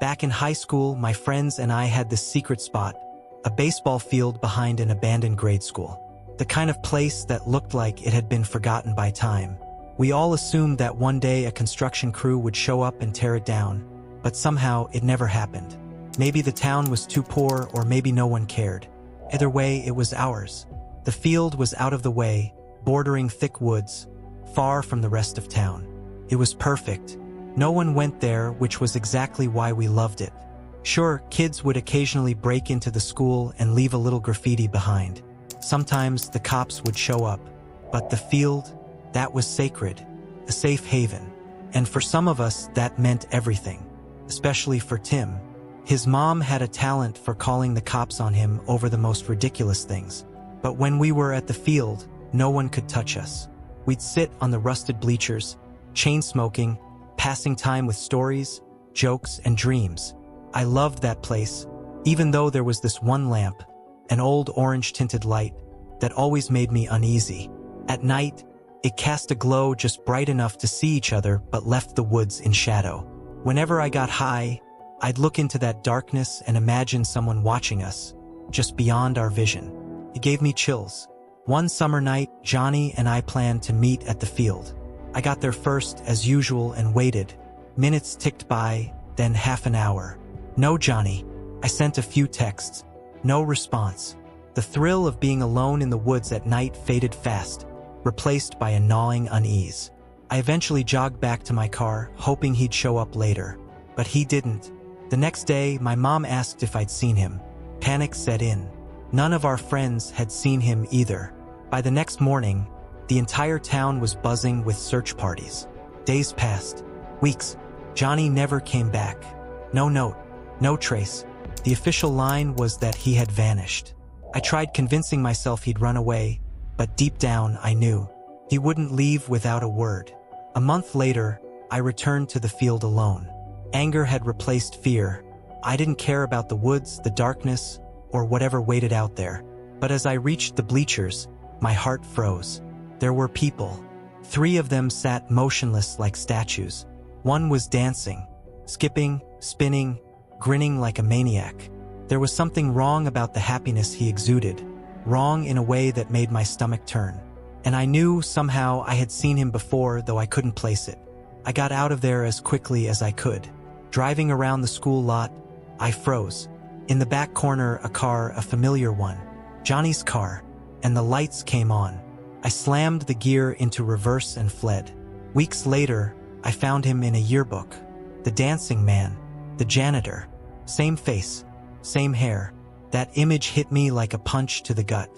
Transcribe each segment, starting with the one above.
Back in high school, my friends and I had this secret spot, a baseball field behind an abandoned grade school. The kind of place that looked like it had been forgotten by time. We all assumed that one day a construction crew would show up and tear it down, but somehow it never happened. Maybe the town was too poor, or maybe no one cared. Either way, it was ours. The field was out of the way, bordering thick woods, far from the rest of town. It was perfect. No one went there, which was exactly why we loved it. Sure, kids would occasionally break into the school and leave a little graffiti behind. Sometimes the cops would show up, but the field, that was sacred, a safe haven. And for some of us, that meant everything, especially for Tim. His mom had a talent for calling the cops on him over the most ridiculous things. But when we were at the field, no one could touch us. We'd sit on the rusted bleachers, chain smoking, passing time with stories, jokes, and dreams. I loved that place, even though there was this one lamp, an old orange-tinted light, that always made me uneasy. At night, it cast a glow just bright enough to see each other but left the woods in shadow. Whenever I got high, I'd look into that darkness and imagine someone watching us, just beyond our vision. It gave me chills. One summer night, Johnny and I planned to meet at the field. I got there first, as usual, and waited. Minutes ticked by, then half an hour. No Johnny. I sent a few texts. No response. The thrill of being alone in the woods at night faded fast, replaced by a gnawing unease. I eventually jogged back to my car, hoping he'd show up later. But he didn't. The next day, my mom asked if I'd seen him. Panic set in. None of our friends had seen him either. By the next morning, the entire town was buzzing with search parties. Days passed. Weeks. Johnny never came back. No note. No trace. The official line was that he had vanished. I tried convincing myself he'd run away, but deep down I knew he wouldn't leave without a word. A month later, I returned to the field alone. Anger had replaced fear. I didn't care about the woods, the darkness, or whatever waited out there. But as I reached the bleachers, my heart froze. There were people. 3 of them sat motionless like statues. One was dancing, skipping, spinning, grinning like a maniac. There was something wrong about the happiness he exuded, wrong in a way that made my stomach turn. And I knew somehow I had seen him before, though I couldn't place it. I got out of there as quickly as I could. Driving around the school lot, I froze. In the back corner, a car, a familiar one, Johnny's car, and the lights came on. I slammed the gear into reverse and fled. Weeks later, I found him in a yearbook. The dancing man, the janitor, same face, same hair. That image hit me like a punch to the gut.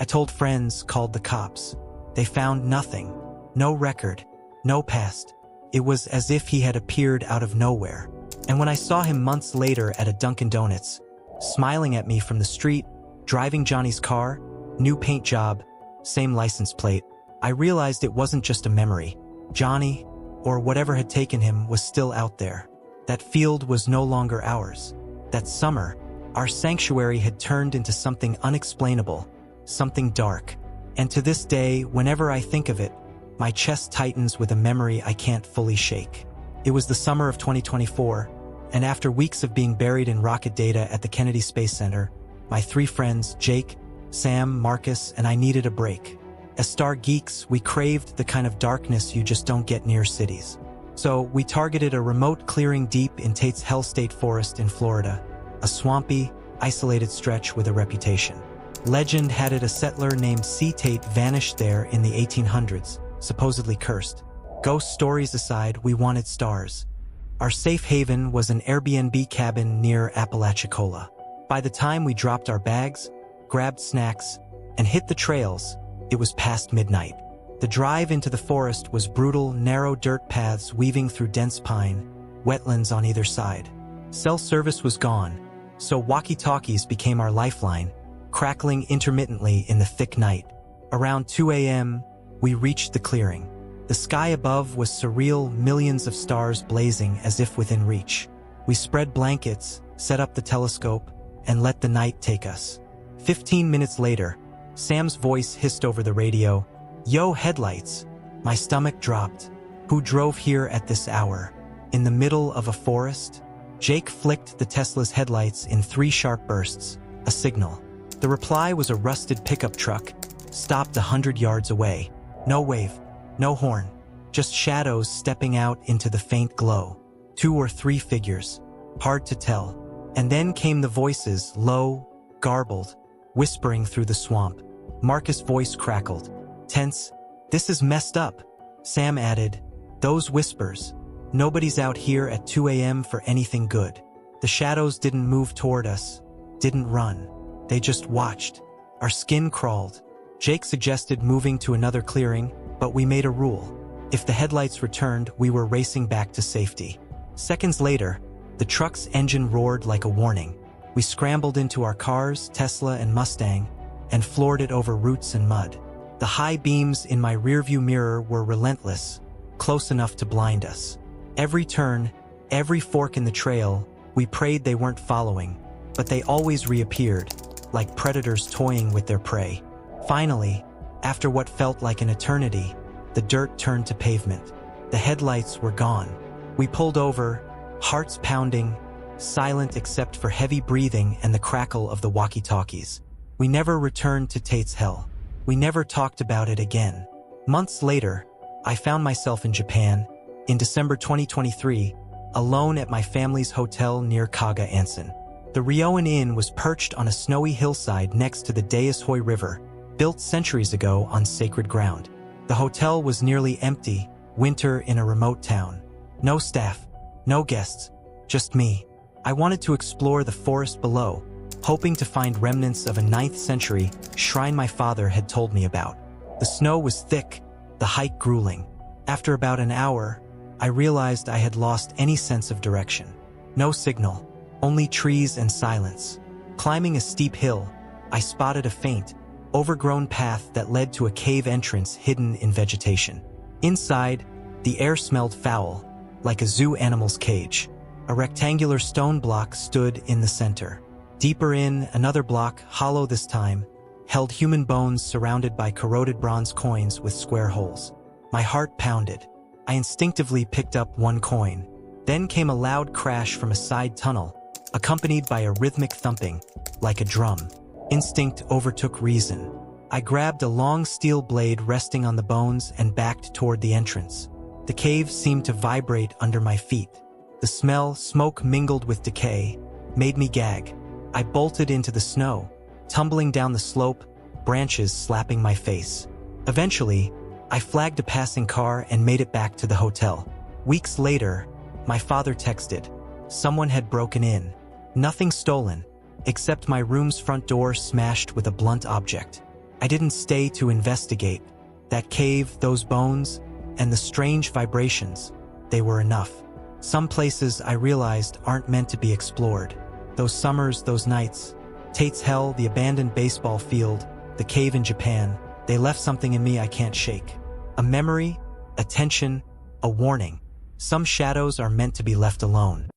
I told friends, called the cops. They found nothing. No record, no past. It was as if he had appeared out of nowhere. And when I saw him months later at a Dunkin' Donuts, smiling at me from the street, driving Johnny's car, new paint job, same license plate, I realized it wasn't just a memory. Johnny, or whatever had taken him, was still out there. That field was no longer ours. That summer, our sanctuary had turned into something unexplainable, something dark. And to this day, whenever I think of it, my chest tightens with a memory I can't fully shake. It was the summer of 2024, and after weeks of being buried in rocket data at the Kennedy Space Center, my 3 friends, Jake, Sam, Marcus, and I needed a break. As star geeks, we craved the kind of darkness you just don't get near cities. So we targeted a remote clearing deep in Tate's Hell State Forest in Florida, a swampy, isolated stretch with a reputation. Legend had it a settler named Tate vanished there in the 1800s, supposedly cursed. Ghost stories aside, we wanted stars. Our safe haven was an Airbnb cabin near Apalachicola. By the time we dropped our bags, grabbed snacks, and hit the trails, it was past midnight. The drive into the forest was brutal, narrow dirt paths weaving through dense pine, wetlands on either side. Cell service was gone, so walkie-talkies became our lifeline, crackling intermittently in the thick night. Around 2 a.m., we reached the clearing. The sky above was surreal, millions of stars blazing as if within reach. We spread blankets, set up the telescope, and let the night take us. 15 minutes later, Sam's voice hissed over the radio, "Yo, headlights!" My stomach dropped. Who drove here at this hour? In the middle of a forest? Jake flicked the Tesla's headlights in 3 sharp bursts, a signal. The reply was a rusted pickup truck, stopped 100 yards away. No wave, no horn, just shadows stepping out into the faint glow. 2 or 3 figures, hard to tell. And then came the voices, low, garbled, whispering through the swamp. Marcus' voice crackled. Tense. This is messed up. Sam added, those whispers. Nobody's out here at 2 a.m. for anything good. The shadows didn't move toward us, didn't run. They just watched. Our skin crawled. Jake suggested moving to another clearing, but we made a rule. If the headlights returned, we were racing back to safety. Seconds later, the truck's engine roared like a warning. We scrambled into our cars, Tesla and Mustang, and floored it over roots and mud. The high beams in my rearview mirror were relentless, close enough to blind us. Every turn, every fork in the trail, we prayed they weren't following, but they always reappeared, like predators toying with their prey. Finally, after what felt like an eternity, the dirt turned to pavement. The headlights were gone. We pulled over, hearts pounding, silent except for heavy breathing and the crackle of the walkie-talkies. We never returned to Tate's hell. We never talked about it again. Months later, I found myself in Japan, in December 2023, alone at my family's hotel near Kaga Onsen. The Ryoan Inn was perched on a snowy hillside next to the Deishoi River, built centuries ago on sacred ground. The hotel was nearly empty, winter in a remote town. No staff, no guests, just me. I wanted to explore the forest below, hoping to find remnants of a 9th century shrine my father had told me about. The snow was thick, the hike grueling. After about an hour, I realized I had lost any sense of direction. No signal, only trees and silence. Climbing a steep hill, I spotted a faint, overgrown path that led to a cave entrance hidden in vegetation. Inside, the air smelled foul, like a zoo animal's cage. A rectangular stone block stood in the center. Deeper in, another block, hollow this time, held human bones surrounded by corroded bronze coins with square holes. My heart pounded. I instinctively picked up one coin. Then came a loud crash from a side tunnel, accompanied by a rhythmic thumping, like a drum. Instinct overtook reason. I grabbed a long steel blade resting on the bones and backed toward the entrance. The cave seemed to vibrate under my feet. The smell, smoke mingled with decay, made me gag. I bolted into the snow, tumbling down the slope, branches slapping my face. Eventually, I flagged a passing car and made it back to the hotel. Weeks later, my father texted. Someone had broken in. Nothing stolen, except my room's front door smashed with a blunt object. I didn't stay to investigate. That cave, those bones, and the strange vibrations, they were enough. Some places I realized aren't meant to be explored. Those summers, those nights, Tate's hell, the abandoned baseball field, the cave in Japan, they left something in me I can't shake. A memory, a tension, a warning. Some shadows are meant to be left alone.